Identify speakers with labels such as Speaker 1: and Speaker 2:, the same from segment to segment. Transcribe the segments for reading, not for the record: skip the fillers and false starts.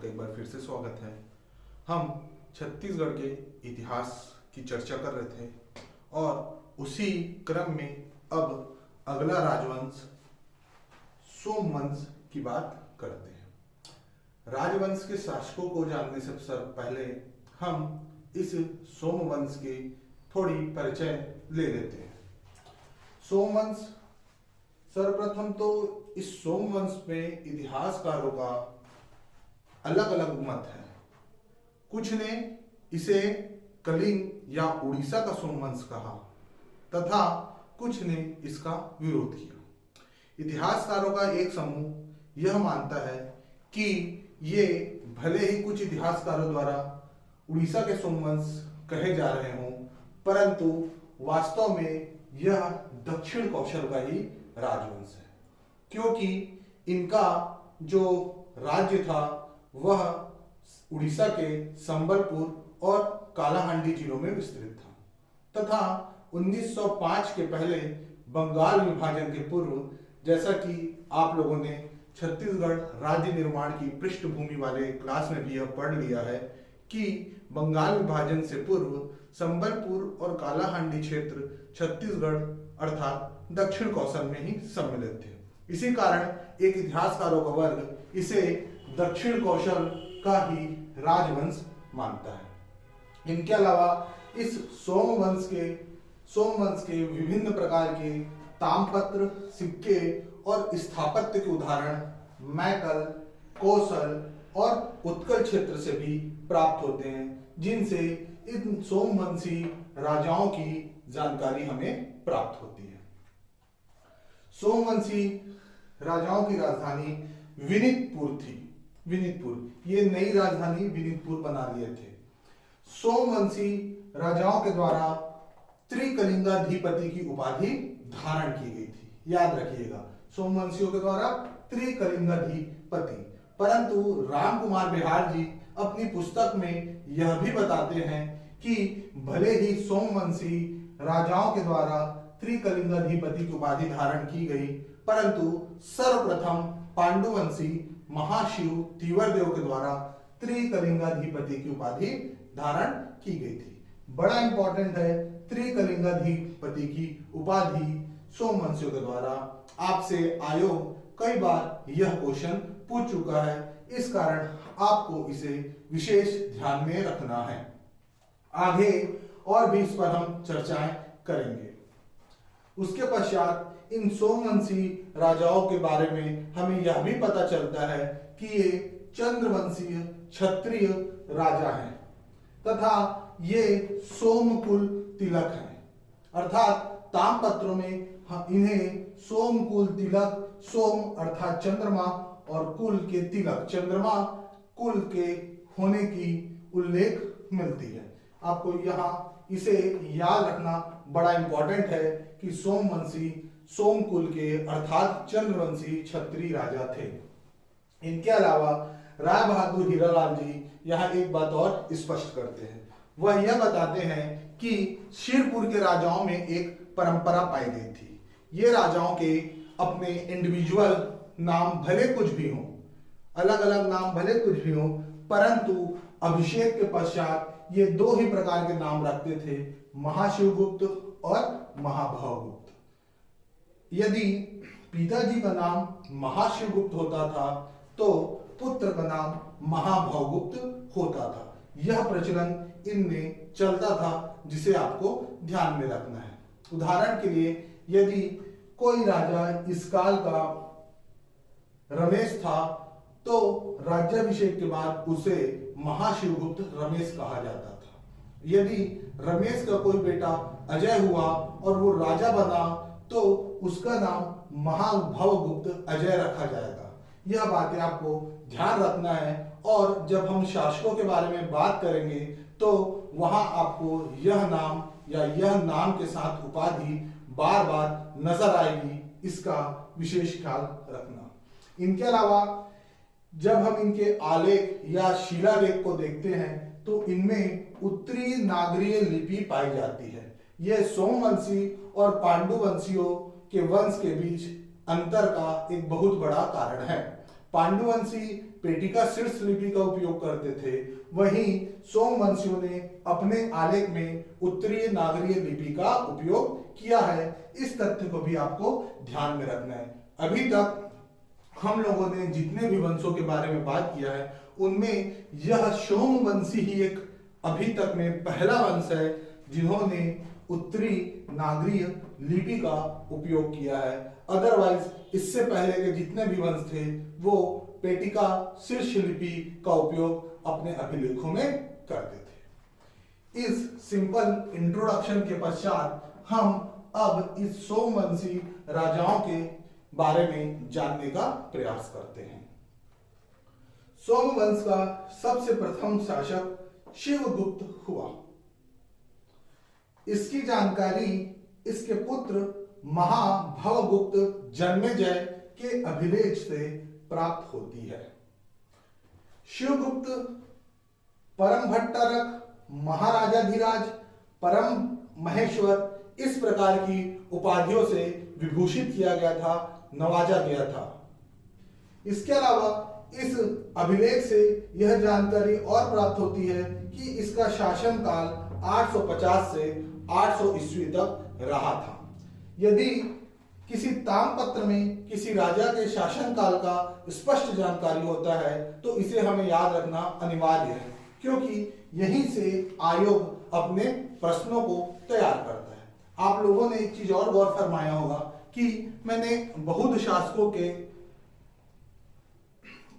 Speaker 1: आपका एक बार फिर से स्वागत है। हम छत्तीसगढ़ के इतिहास की चर्चा कर रहे थे और उसी क्रम में अब अगला राजवंश सोमवंश की बात करते हैं। राजवंश के शासकों को जानने से पहले हम इस सोमवंश की थोड़ी परिचय ले लेते हैं। सोमवंश, सर्वप्रथम तो इस सोमवंश में इतिहासकारों का अलग अलग मत है। कुछ ने इसे कलिंग या उड़ीसा का सोमवंश कहा तथा कुछ ने इसका विरोध किया। इतिहासकारों का एक समूह यह मानता है कि ये भले ही कुछ इतिहासकारों द्वारा उड़ीसा के सोमवंश कहे जा रहे हों, परंतु वास्तव में यह दक्षिण कौशल का ही राजवंश है, क्योंकि इनका जो राज्य था वह उड़ीसा के संबलपुर और कालाहांडी जिलों में विस्तृत था तथा 1905 के पहले बंगाल विभाजन के पूर्व, जैसा कि आप लोगों ने छत्तीसगढ़ राज्य निर्माण की पृष्ठभूमि वाले क्लास में भी यह पढ़ लिया है कि बंगाल विभाजन से पूर्व संबलपुर और कालाहांडी क्षेत्र छत्तीसगढ़ अर्थात दक्षिण कौशल में ही सम्मिलित थे। इसी कारण एक इतिहासकारों का वर्ग इसे दक्षिण कौशल का ही राजवंश मानता है। इनके अलावा इस सोमवंश के विभिन्न प्रकार के तामपत्र, सिक्के और स्थापत्य के उदाहरण मैकल, कौशल और उत्कल क्षेत्र से भी प्राप्त होते हैं, जिनसे इन सोमवंशी राजाओं की जानकारी हमें प्राप्त होती है। सोमवंशी राजाओं की राजधानी विनीतपुर थी। ये नई राजधानी विनीतपुर बना लिए थे। सोमवंशी राजाओं के द्वारा त्रिकलिंगाधिपति की उपाधि धारण की गई थी। याद रखिएगा, सोमवंशियों के द्वारा त्रिकलिंगाधिपति। परंतु राम कुमार बिहार जी अपनी पुस्तक में यह भी बताते हैं कि भले ही सोमवंशी राजाओं के द्वारा त्रिकलिंगाधिपति की उपाधि धारण की गई, परंतु सर्वप्रथम पांडुवंशी महाशिव तीवरदेव के द्वारा त्रिकलिंगाधिपति की उपाधि धारण की गई थी। बड़ा इंपॉर्टेंट है, त्रिकलिंगाधिपति की उपाधि सोमवंशियों के द्वारा। आपसे आयोग कई बार यह क्वेश्चन पूछ चुका है, इस कारण आपको इसे विशेष ध्यान में रखना है। आगे और भी इस पर हम चर्चाएं करेंगे। उसके पश्चात इन सोमवंशी राजाओं के बारे में हमें यह भी पता चलता है कि ये चंद्रवंशीय क्षत्रिय राजा हैं तथा ये सोमकुल तिलक हैं। अर्थात तामपत्रों में इन्हें सोमकुल तिलक, सोम अर्थात चंद्रमा और कुल के तिलक, चंद्रमा कुल के होने की उल्लेख मिलती है। आपको यहाँ इसे याद रखना बड़ा इंपॉर्टेंट है कि सोमवंशी सोमकुल के अर्थात चंद्रवंशी क्षत्रिय राजा थे। इनके अलावा राय बहादुर हीरालाल जी यहाँ एक बात और स्पष्ट करते हैं। वह यह बताते हैं कि शिरपुर के राजाओं में एक परंपरा पाई गई थी। ये राजाओं के अपने इंडिविजुअल नाम भले कुछ भी हों, अलग अलग नाम भले कुछ भी हों, परंतु अभिषेक के पश्चात ये दो ही प्रकार के नाम रखते थे, महाशिवगुप्त और महाभवगुप्त। यदि पिताजी का नाम महाशिवगुप्त होता था तो पुत्र का नाम महाभवगुप्त होता था। यह प्रचलन इनमें चलता था, जिसे आपको ध्यान में रखना है। उदाहरण के लिए, यदि कोई राजा इस काल का रमेश था तो राज्याभिषेक के बाद उसे महाशिवगुप्त रमेश कहा जाता था। यदि रमेश का कोई बेटा अजय हुआ और वो राजा बना तो उसका नाम महाभवगुप्त अजय रखा जाएगा। यह बातें आपको ध्यान रखना है और जब हम शासकों के बारे में बात करेंगे तो वहां आपको यह नाम या यह नाम के साथ उपाधि बार बार नजर आएगी, इसका विशेष ख्याल रखना। इनके अलावा जब हम इनके आलेख या शिलालेख को देखते हैं तो इनमें उत्तरी नागरीय लिपि पाई जाती है। यह सोमवंशी और पांडुवंशियों के वंश के बीच अंतर का एक बहुत बड़ा कारण है। पांडुवंशी पेटिका शीर्ष लिपि का उपयोग करते थे, वहीं सोमवंशियों ने अपने आलेख में उत्तरीय नागरीय लिपि का उपयोग किया है। इस तथ्य को भी आपको ध्यान में रखना है। अभी तक हम लोगों ने जितने भी वंशों के बारे में बात किया है उनमें यह सोमवंशी ही एक अभी तक में पहला वंश है जिन्होंने उत्तरी नागरीय लिपि का उपयोग किया है। अदरवाइज इससे पहले के जितने भी वंश थे वो पेटिका शीर्ष लिपि का उपयोग अपने अभिलेखों में करते थे। इस सिंपल इंट्रोडक्शन के पश्चात हम अब इस सोमवंशी राजाओं के बारे में जानने का प्रयास करते हैं। सोमवंश का सबसे प्रथम शासक शिवगुप्त हुआ। इसकी जानकारी इसके पुत्र महाभवगुप्त जन्मेजय के अभिलेख से प्राप्त होती है। शिवगुप्त परम भट्टारक, महाराजाधिराज, परम महेश्वर इस प्रकार की उपाधियों से विभूषित किया गया था, नवाजा गया था। इसके अलावा इस अभिलेख से यह जानकारी और प्राप्त होती है कि इसका शासनकाल 850 से 800 ईस्वी तक रहा था। यदि किसी ताम्रपत्र में किसी राजा के शासनकाल का स्पष्ट जानकारी होता है तो इसे हमें याद रखना अनिवार्य है, क्योंकि यहीं से आयोग अपने प्रश्नों को तैयार करता है। आप लोगों ने एक चीज और गौर फरमाया होगा कि मैंने बौद्ध शासकों के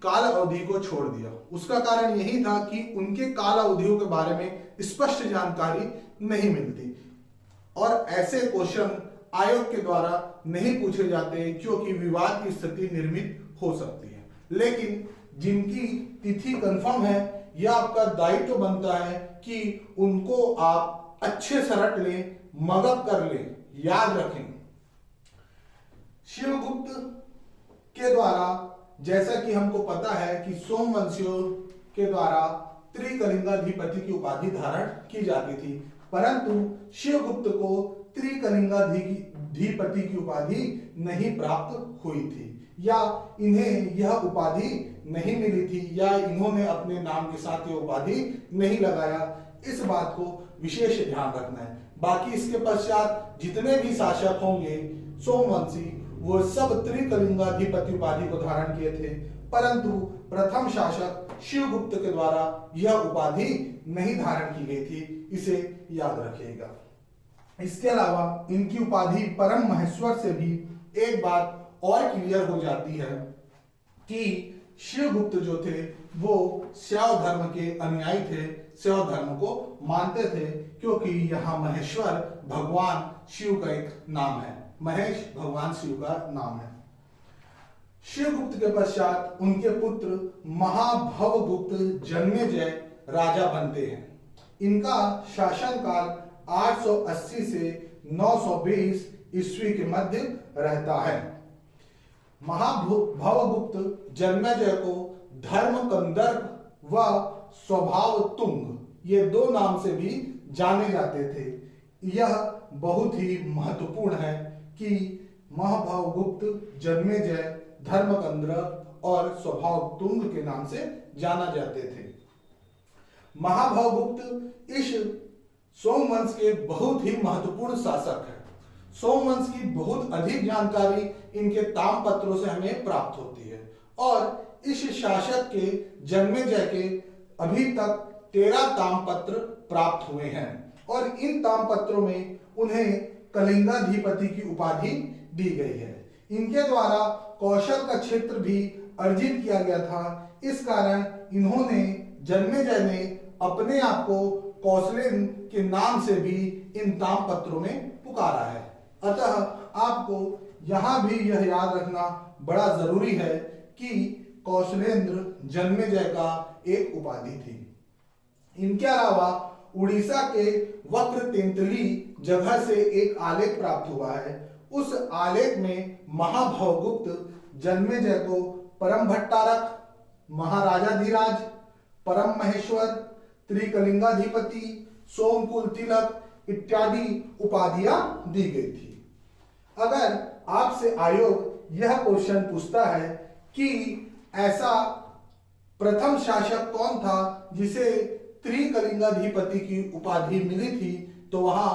Speaker 1: काल अवधि को छोड़ दिया। उसका कारण यही था कि उनके काल अवधियों के बारे में स्पष्ट जानकारी नहीं मिलती और ऐसे क्वेश्चन आयोग के द्वारा नहीं पूछे जाते क्योंकि विवाद की स्थिति निर्मित हो सकती है। लेकिन जिनकी तिथि कंफर्म है, यह आपका दायित्व बनता है कि उनको आप अच्छे से रट लें, मगअप कर लें, याद रखें। शिवगुप्त के द्वारा, जैसा कि हमको पता है कि सोमवंशियों के द्वारा त्रिकलिंगाधिपति की उपाधि धारण की जाती थी, परंतु शिवगुप्त को त्रिकलिंगाधिपति की उपाधि नहीं प्राप्त हुई थी, या इन्हें यह उपाधि नहीं मिली थी, या इन्होंने अपने नाम के साथ यह उपाधि नहीं लगाया। इस बात को विशेष ध्यान रखना है। बाकी इसके पश्चात जितने भी शासक होंगे सोमवंशी, वो सब त्रिकलिंगाधिपति उपाधि को धारण किए थे, परंतु प्रथम शासक शिवगुप्त के द्वारा यह उपाधि नहीं धारण की गई थी। इसे याद रखिएगा। इसके अलावा इनकी उपाधि परम महेश्वर से भी एक बात और क्लियर हो जाती है कि शिवगुप्त जो थे वो शैव धर्म के अनुयायी थे, शैव धर्म को मानते थे, क्योंकि यहाँ महेश्वर भगवान शिव का एक नाम है। महेश भगवान शिव का नाम है। शिवगुप्त के पश्चात उनके पुत्र महाभवगुप्त जन्मेजय राजा बनते हैं। इनका शासनकाल 880 से 920 ईस्वी के मध्य रहता है। महाभवगुप्त जन्मेजय को धर्म कंदर्प व स्वभाव तुंग ये दो नाम से भी जाने जाते थे। यह बहुत ही महत्वपूर्ण है कि महाभवगुप्त जन्मेजय धर्मकंदर्प और स्वभाव तुंग के नाम से जाना जाते थे। महाभवगुप्त इस सोमवंश के बहुत ही महत्वपूर्ण शासक है। सोमवंश की बहुत अधिक जानकारी इनके ताम्रपत्रों से हमें प्राप्त होती है और इस शासक के जन्मेजय के अभी तक 13 ताम्रपत्र प्राप्त हुए हैं और इन ताम्रपत्रों में उन्हें कलिंगाधिपति की उपाधि दी गई है। इनके द्वारा कौशल का क्षेत्र भी अर्जित किया गया था। इस कारण इन्होंने, जन्मेजय ने अपने आप को कौशलेन के नाम से भी इन ताम्रपत्रों में पुकारा है। अतः आपको यहां भी यह याद रखना बड़ा जरूरी है कि कौशलेंद्र जन्मेजय का एक उपाधि थी। इनके अलावा उड़ीसा के वक्र तेंतली जगह से एक आलेख प्राप्त हुआ है। उस आलेख में महाभवगुप्त जन्मेजय को परम भट्टारक, महाराजाधिराज, परम महेश्वर, त्रिकलिंगाधिपति, सोमकुल तिलक इत्यादि उपाधियां दी गई थी। अगर आपसे आयोग यह क्वेश्चन पूछता है कि ऐसा प्रथम शासक कौन था जिसे त्रिकलिंगाधिपति की उपाधि मिली थी, तो वहां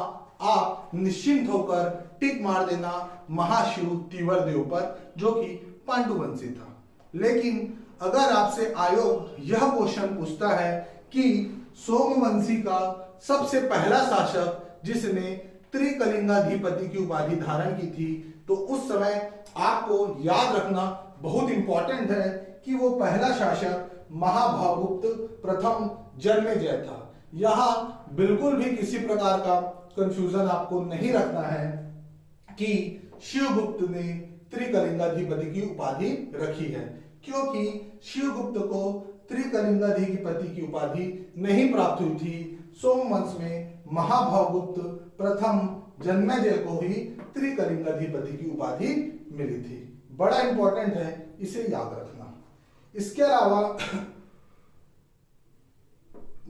Speaker 1: आप निश्चिंत होकर टिक मार देना महाशिव तीवरदेव पर, जो कि पांडुवंशी था। लेकिन अगर आपसे आयोग यह क्वेश्चन पूछता है कि सोमवंशी का सबसे पहला शासक जिसने त्रिकलिंगाधिपति की उपाधि धारण की थी, तो उस समय आपको याद रखना बहुत इंपॉर्टेंट है कि वो पहला शासक महाभागुप्त प्रथम जन्मेजय था। यहां बिल्कुल भी किसी प्रकार का कंफ्यूजन आपको नहीं रखना है कि शिवगुप्त ने त्रिकलिंगाधिपति की उपाधि रखी है, क्योंकि शिवगुप्त को त्रिकलिंगाधिपति की उपाधि नहीं प्राप्त हुई थी। सोमवंश में महाभागुप्त प्रथम जन्मेजय को ही त्रिकलिंगाधिपति की उपाधि मिली थी। बड़ा इंपॉर्टेंट है, इसे याद रखना। इसके अलावा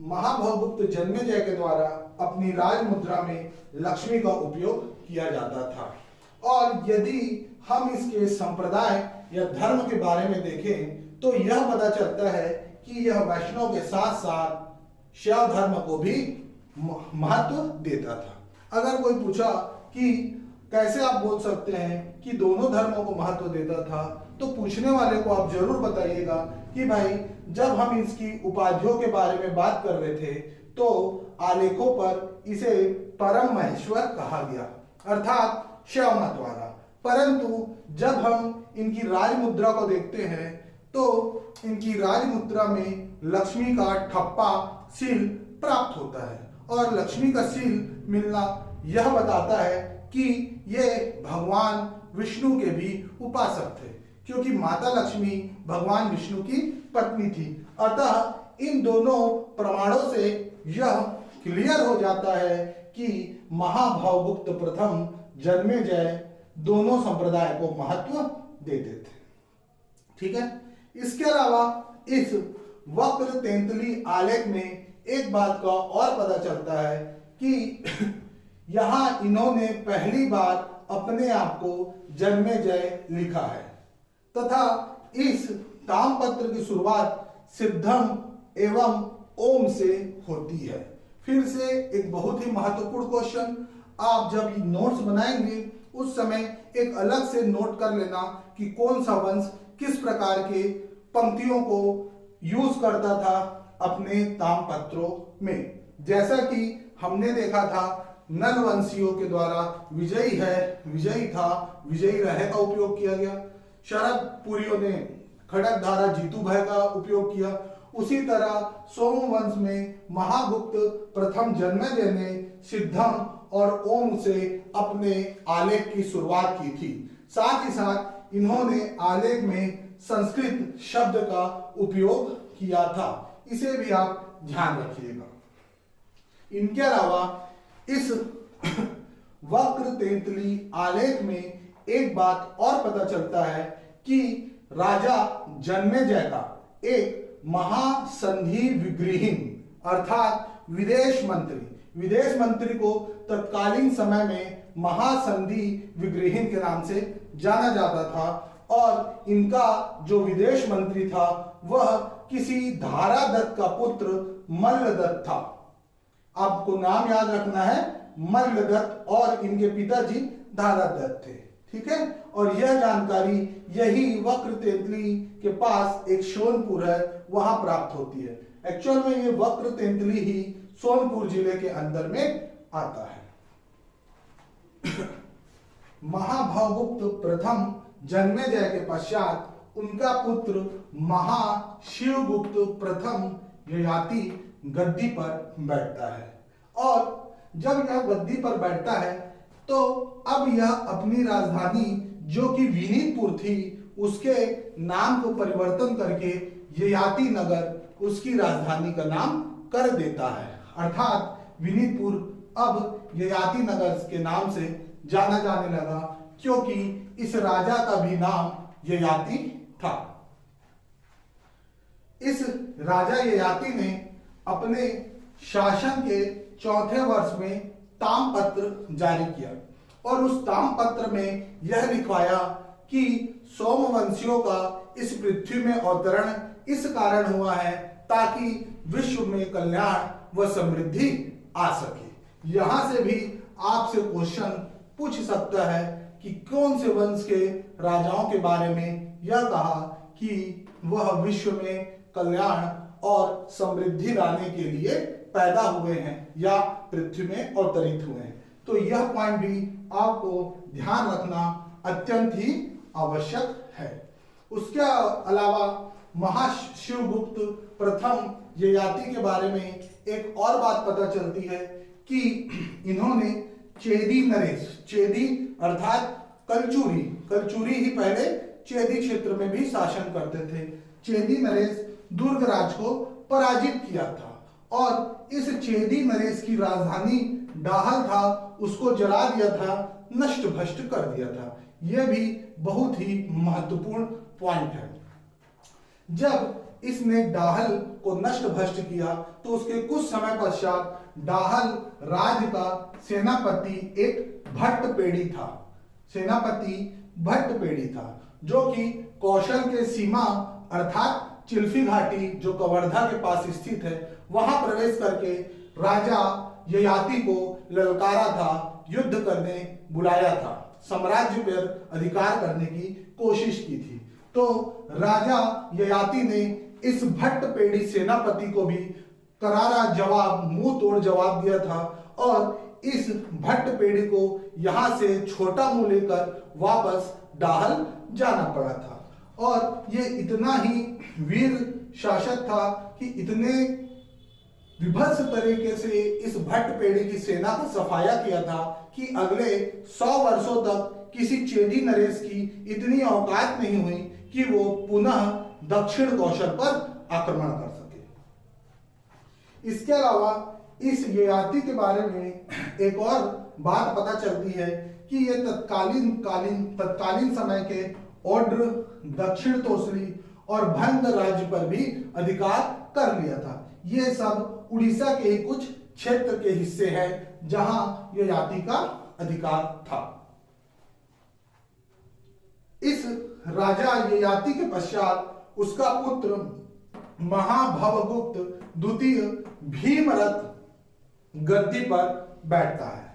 Speaker 1: महाभागुप्त जन्मेजय के द्वारा अपनी राज मुद्रा में लक्ष्मी का उपयोग किया जाता था, और यदि हम इसके संप्रदाय या धर्म के बारे में देखें तो यह पता चलता है कि यह वैष्णव के साथ साथ शैव धर्म को भी महत्व देता था। अगर कोई पूछा कि कैसे आप बोल सकते हैं कि दोनों धर्मों को महत्व देता था, तो पूछने वाले को आप जरूर बताइएगा कि भाई जब हम इसकी उपाधियों के बारे में बात कर रहे थे तो आलेखों पर इसे परम महेश्वर कहा गया, अर्थात शैव मत वाला। परंतु जब हम इनकी राजमुद्रा को देखते हैं तो इनकी राजमुद्रा में लक्ष्मी का ठप्पा सील प्राप्त होता है, और लक्ष्मी का सील मिलना यह बताता है कि ये भगवान विष्णु के भी उपासक थे, क्योंकि माता लक्ष्मी भगवान विष्णु की पत्नी थी। अतः इन दोनों प्रमाणों से यह क्लियर हो जाता है कि महाभागुप्त प्रथम जन्मेजय दोनों संप्रदाय को महत्व देते थे। ठीक है। इसके अलावा इस वक्र तेंतुली आलेख में एक बात का और पता चलता है कि यहां इन्होंने पहली बार अपने आप को जन्मेजय लिखा है, तथा इस तामपत्र की शुरुआत सिद्धम एवं ओम से होती है। फिर से एक बहुत ही महत्वपूर्ण क्वेश्चन, आप जब ये नोट्स बनाएंगे उस समय एक अलग से नोट कर लेना कि कौन सा वंश किस प्रकार के पंक्तियों को यूज करता था अपने तामपत्रों में। जैसा कि हमने देखा था नल वंशियों के द्वारा विजयी है, विजयी था, विजयी रहे का उपयोग किया गया। शरद पुरियों ने खड़कधारा जीतू भय का उपयोग किया। उसी तरह सोमवंश में महागुप्त प्रथम जन्मेजय ने सिद्धम और ओम से अपने आलेख की शुरुआत की थी। साथ ही साथ इन्होंने आलेख में संस्कृत शब्द का उपयोग किया था, इसे भी आप ध्यान रखिएगा। इनके अलावा इस वक्र तेंतुली आलेख में एक बात और पता चलता है कि राजा जन्मेजय का एक महासंधि विग्रहीन अर्थात विदेश मंत्री को तत्कालीन समय में महासंधि विग्रहीन के नाम से जाना जाता था, और इनका जो विदेश मंत्री था वह किसी धारादत्त का पुत्र मल्लदत्त था। आपको नाम याद रखना है, मल्लदत्त, और इनके पिताजी धारादत्त थे। ठीक है। और यह जानकारी यही वक्र तेंतुली के पास एक सोनपुर है, वहां प्राप्त होती है। एक्चुअल में ये वक्र तेंतुली ही सोनपुर जिले के अंदर में आता है। महाभागुप्त प्रथम जन्मेजय के पश्चात उनका पुत्र महाशिवगुप्त प्रथम ययाति गद्दी पर बैठता है, और जब यह गद्दी पर बैठता है तो अब यह अपनी राजधानी जो कि विनीतपुर थी उसके नाम को परिवर्तन करके ययाति नगर उसकी राजधानी का नाम कर देता है, अर्थात विनीतपुर अब ययाति नगर के नाम से जाना जाने लगा, क्योंकि इस राजा का भी नाम ययाति था। इस राजा ययाति ने अपने शासन के चौथे वर्ष में तामपत्र जारी किया, और उस तामपत्र में यह लिखवाया कि सोमवंशियों का इस पृथ्वी में अवतरण इस कारण हुआ है ताकि विश्व में कल्याण व समृद्धि आ सके। यहां से भी आपसे क्वेश्चन पूछ सकता है कि कौन से वंश के राजाओं के बारे में यह कहा कि वह विश्व में कल्याण और समृद्धि लाने के लिए पैदा हुए हैं या पृथ्वी में अवतरित हुए हैं। तो यह पॉइंट भी आपको ध्यान रखना अत्यंत ही आवश्यक है। उसके अलावा महाशिवगुप्त प्रथम ययाति के बारे में एक और बात पता चलती है कि इन्होंने चेदी नरेश, चेदी अर्थात कलचुरी ही पहले चेदी क्षेत्र में भी शासन करते थे। चेदी नरेश दुर्गराज को पराजित किया था और इस चेदी नरेश की राजधानी डाहल था, उसको जला दिया था, नष्ट भ्रष्ट कर दिया था। यह भी बहुत ही महत्वपूर्ण पॉइंट है। जब इसने डाहल को नष्ट भ्रष्ट किया तो उसके कुछ समय पश्चात डाहल राज्य का सेनापति एक भट्टपेड़ी था, सेनापति भट्टपेड़ी था, जो कि कौशल के सीमा अर्थात चिल्फी घाटी जो कवर्धा के पास स्थित है वहां प्रवेश करके राजा ययाति को ललकारा था, युद्ध करने बुलाया था, साम्राज्य पर अधिकार करने की कोशिश की थी। तो राजा ययाति ने इस भट्टपेड़ी सेनापति को भी करारा जवाब, मुंह तोड़ जवाब दिया था और इस भट्टपेड़ी को यहां से छोटा मुंह लेकर वापस डाहल जाना पड़ा था। और ये इतना ही वीर शासक था कि इतने विभत्स तरीके से इस भट्टपेड़ी की सेना को सफाया किया था कि अगले 100 वर्षों तक किसी चेदी नरेश की इतनी औकात नहीं हुई कि वो पुनः दक्षिण कौशल पर आक्रमण कर सके। इसके अलावा इस ययाति के बारे में एक और बात पता चलती है कि ये तत्कालीन समय के ओड्र, दक्षिण तोसली और भंग राज्य पर भी अधिकार कर लिया था। ये सब उड़ीसा के ही कुछ क्षेत्र के हिस्से हैं जहां ययाति का अधिकार था। इस राजा ययाति के पश्चात उसका पुत्र महाभवगुप्त द्वितीय भीमरथ गद्दी पर बैठता है।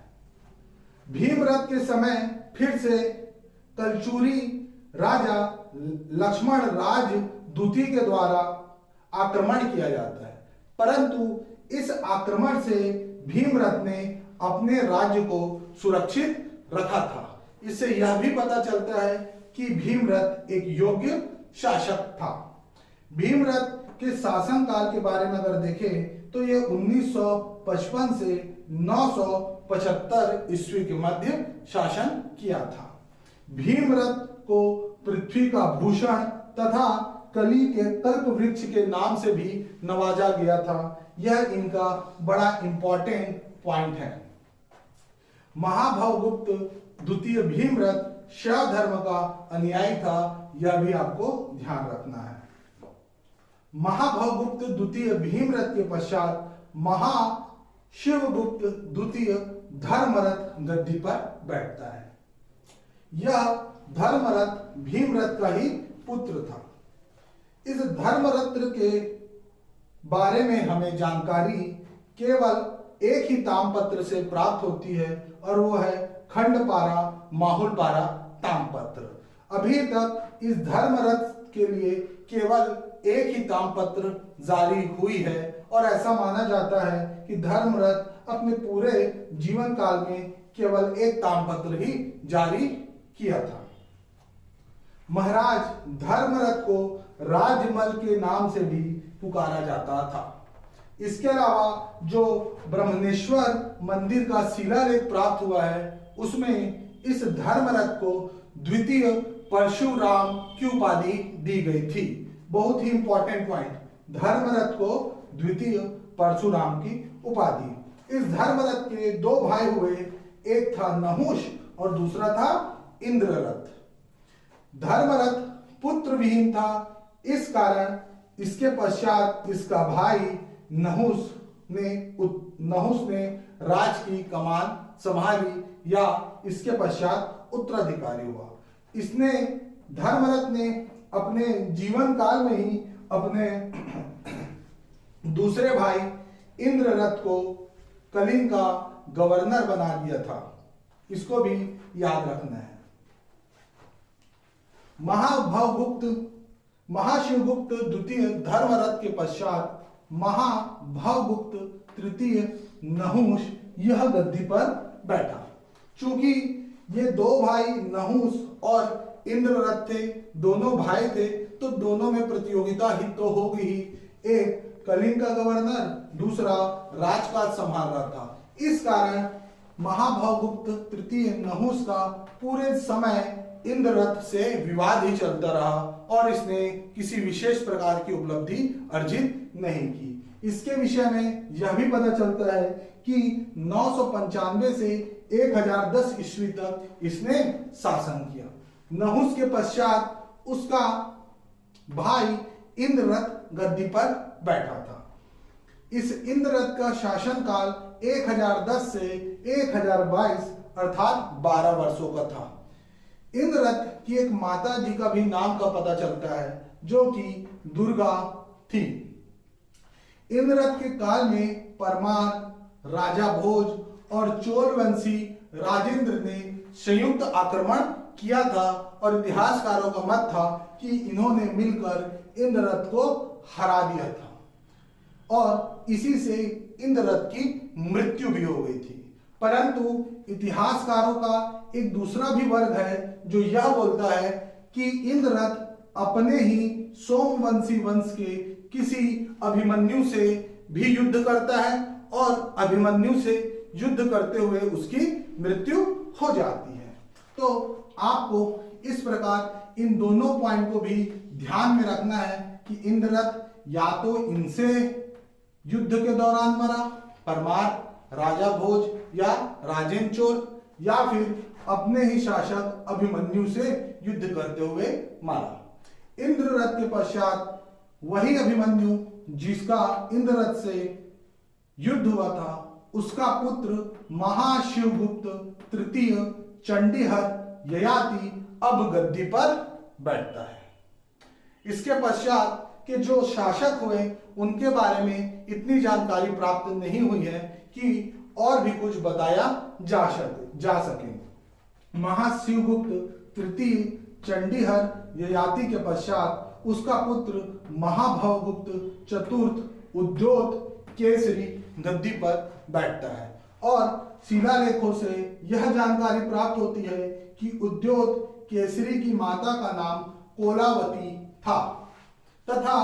Speaker 1: भीमरथ के समय फिर से कलचुरी राजा लक्ष्मण राज द्वितीय के द्वारा आक्रमण किया जाता है, परंतु इस आक्रमण से भीमरथ ने अपने राज्य को सुरक्षित रखा था। इससे यह भी पता चलता है कि भीमरथ एक योग्य शासक था। भीमरथ के शासन काल के बारे में अगर देखें तो यह 1955 से 975 ईस्वी के मध्य शासन किया था। भीमरथ को पृथ्वी का भूषण तथा कली के कल्प वृक्ष के नाम से भी नवाजा गया था। यह इनका बड़ा इंपॉर्टेंट पॉइंट है। महाभवगुप्त द्वितीय भीमरथ शैव धर्म का अनुयायी था, यह भी आपको ध्यान रखना है। महाभवगुप्त द्वितीय भीमरथ के पश्चात महाशिवगुप्त द्वितीय धर्मरथ गद्दी पर बैठता है। यह धर्मरथ भीमरथ का ही पुत्र था। इस धर्मरथ के बारे में हमें जानकारी केवल एक ही ताम्रपत्र से प्राप्त होती है और वो है खंडपारा माहुलपारा ताम्रपत्र। अभी तक इस धर्मरथ के लिए केवल एक ही ताम्रपत्र जारी हुई है और ऐसा माना जाता है कि धर्मरथ अपने पूरे जीवन काल में केवल एक ताम्रपत्र ही जारी किया था। महाराज धर्मरथ को राजमल के नाम से भी पुकारा जाता था। इसके अलावा जो ब्रह्मनेश्वर मंदिर का शिलालेख प्राप्त हुआ है उसमें इस धर्मरथ को द्वितीय परशुराम की उपाधि दी गई थी। बहुत ही इंपॉर्टेंट पॉइंट, धर्मरथ को द्वितीय परशुराम की उपाधि। इस धर्मरथ के दो भाई हुए, एक था नहुष और दूसरा था इंद्ररथ। धर्मरथ पुत्र विहीन था, इस कारण इसके पश्चात इसका भाई नहुष ने राज की कमान संभाली या इसके पश्चात उत्तराधिकारी हुआ। धर्मरथ ने अपने जीवन काल में ही अपने दूसरे भाई इंद्ररथ को कलिंग का गवर्नर बना दिया था। इसको भी याद रखना है। महाशिवगुप्त द्वितीय धर्मरथ के पश्चात महाभवगुप्त तृतीय नहुष यह गद्दी पर बैठा। चूंकि ये दो भाई नहुष और इंद्ररथ थे, दोनों भाई थे, तो दोनों में प्रतियोगिता ही तो होगी ही। एक कलिंग का गवर्नर, दूसरा राजकाज संभाल रहा था। इस कारण महाभवगुप्त तृतीय नहुष का पूरे समय इंद्ररथ से विवाद ही चलता रहा और इसने किसी विशेष प्रकार की उपलब्धि अर्जित नहीं की। इसके विषय में यह भी पता चलता है कि 995 से 1010 ईस्वी तक इसने शासन किया। नहुष के पश्चात उसका भाई इंद्ररथ गद्दी पर बैठा था। इस इंद्ररथ का शासन काल 1010 से 1022 अर्थात 12 वर्षों का था। इंद्ररथ की एक माता जी का भी नाम का पता चलता है, जो कि दुर्गा थी। इंद्ररथ के काल में परमार, राजा भोज और चोलवंशी राजेंद्र ने संयुक्त आक्रमण किया था और इतिहासकारों का मत था कि इन्होंने मिलकर इंद्ररथ को हरा दिया था और इसी से इंद्ररथ की मृत्यु भी हो गई थी। परंतु इतिहासकारों का एक दूसरा भी वर्ग है जो यह बोलता है कि इंद्ररथ अपने ही सोमवंशी वंश के किसी अभिमन्यु से भी युद्ध करता है और अभिमन्यु से युद्ध करते हुए उसकी मृत्यु हो जाती है। तो आपको इस प्रकार इन दोनों पॉइंट को भी ध्यान में रखना है कि इंद्ररथ या तो इनसे युद्ध के दौरान मरा, परमार, राजा भोज या राजेंद्र चोल, या फिर अपने ही शासक अभिमन्यु से युद्ध करते हुए मारा। इंद्ररथ के पश्चात वही अभिमन्यु जिसका इंद्ररथ से युद्ध हुआ था, उसका पुत्र महाशिवगुप्त तृतीय चंडीहर ययाति अब गद्दी पर बैठता है। इसके पश्चात के जो शासक हुए उनके बारे में इतनी जानकारी प्राप्त नहीं हुई है कि और भी कुछ बताया जा सके। महाशिवगुप्त तृतीय चंडीहर ययाति के पश्चात उसका पुत्र महाभवगुप्त चतुर्थ उद्योत केसरी गद्दी पर बैठता है और शिलालेखों से यह जानकारी प्राप्त होती है कि उद्योत केसरी की माता का नाम कोलावती था तथा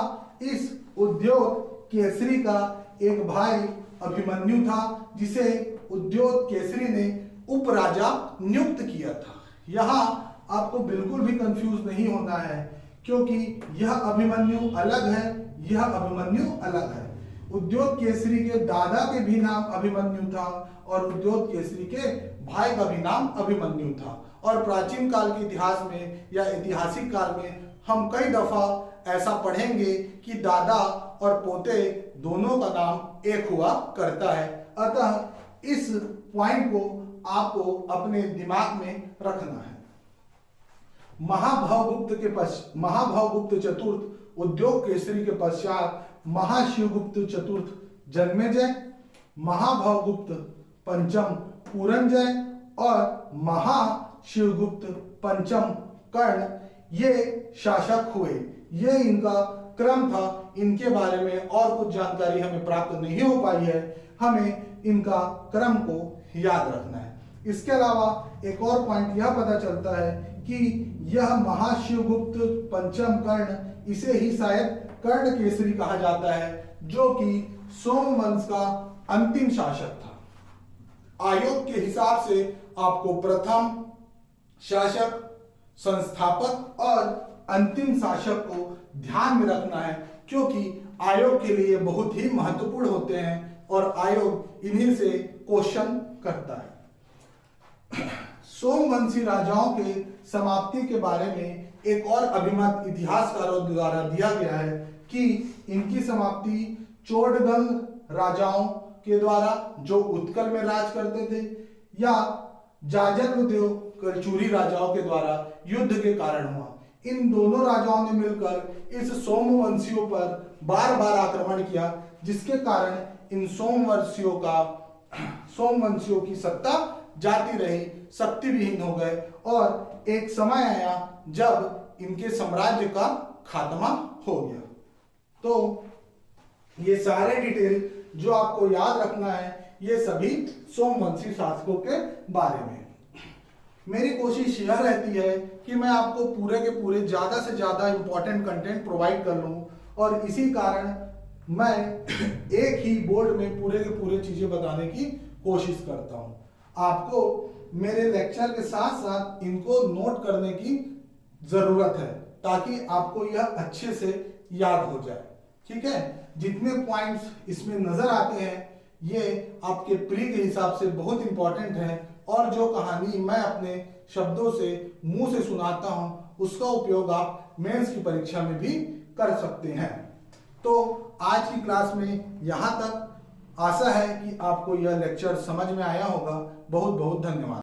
Speaker 1: इस उद्योत केसरी का एक भाई अभिमन्यु था जिसे उद्योत केसरी ने उपराजा नियुक्त किया था। यहाँ आपको बिल्कुल भी कंफ्यूज नहीं होना है क्योंकि यह अभिमन्यु अलग है, यह अभिमन्यु अलग है। उद्योत केसरी के दादा के भी नाम अभिमन्यु था और उद्योत केसरी के भाई का भी नाम अभिमन्यु था। और प्राचीन काल के इतिहास में या ऐतिहासिक काल में हम कई दफा ऐसा पढ़ेंगे कि दादा और पोते दोनों का नाम एक हुआ करता है। अतः इस पॉइंट को आपको अपने दिमाग में रखना है। महाभवगुप्त चतुर्थ उद्योग केसरी के पश्चात महाशिवगुप्त चतुर्थ जन्मेजय, महाभवगुप्त पंचम पुरंजय और महाशिवगुप्त पंचम कर्ण ये शासक हुए। ये इनका क्रम था। इनके बारे में और कुछ जानकारी हमें प्राप्त नहीं हो पाई है, हमें इनका क्रम को याद रखना है। इसके अलावा एक और पॉइंट यह पता चलता है कि यह महाशिवगुप्त पंचम कर्ण, इसे ही शायद कर्ण केसरी कहा जाता है, जो कि सोमवंश का अंतिम शासक था। आयोग के हिसाब से आपको प्रथम शासक, संस्थापक और अंतिम शासक को ध्यान में रखना है क्योंकि आयोग के लिए बहुत ही महत्वपूर्ण होते हैं और आयोग इन्हीं से क्वेश्चन करता है। सोमवंशी राजाओं के समाप्ति के बारे में एक और अभिमत इतिहासकारों द्वारा दिया गया है कि इनकी समाप्ति चोड़गंग राजाओं के द्वारा जो उत्कल में राज करते थे या जाजलदेव करचूरी राजाओं के द्वारा युद्ध के कारण हुआ। इन दोनों राजाओं ने मिलकर इस सोमवंशियों पर बार बार आक्रमण किया, जिसके कारण इन सोमवंशियों की सत्ता जाती रही, शक्ति विहीन हो गए और एक समय आया जब इनके साम्राज्य का खात्मा हो गया। तो ये सारे डिटेल जो आपको याद रखना है, ये सभी सोमवंशी शासकों के बारे में। मेरी कोशिश यह रहती है कि मैं आपको पूरे के पूरे ज्यादा से ज्यादा इंपॉर्टेंट कंटेंट प्रोवाइड कर लूं, और इसी कारण मैं एक ही बोर्ड में पूरे के पूरे चीजें बताने की कोशिश करता हूं। आपको मेरे लेक्चर के साथ साथ इनको नोट करने की जरूरत है, ताकि आपको यह अच्छे से याद हो जाए। ठीक है, जितने पॉइंट्स इसमें नजर आते हैं ये आपके प्री के हिसाब से बहुत इंपॉर्टेंट है, और जो कहानी मैं अपने शब्दों से मुंह से सुनाता हूं उसका उपयोग आप मेंस की परीक्षा में भी कर सकते हैं। तो आज की क्लास में यहां तक। आशा है कि आपको यह लेक्चर समझ में आया होगा। बहुत बहुत धन्यवाद।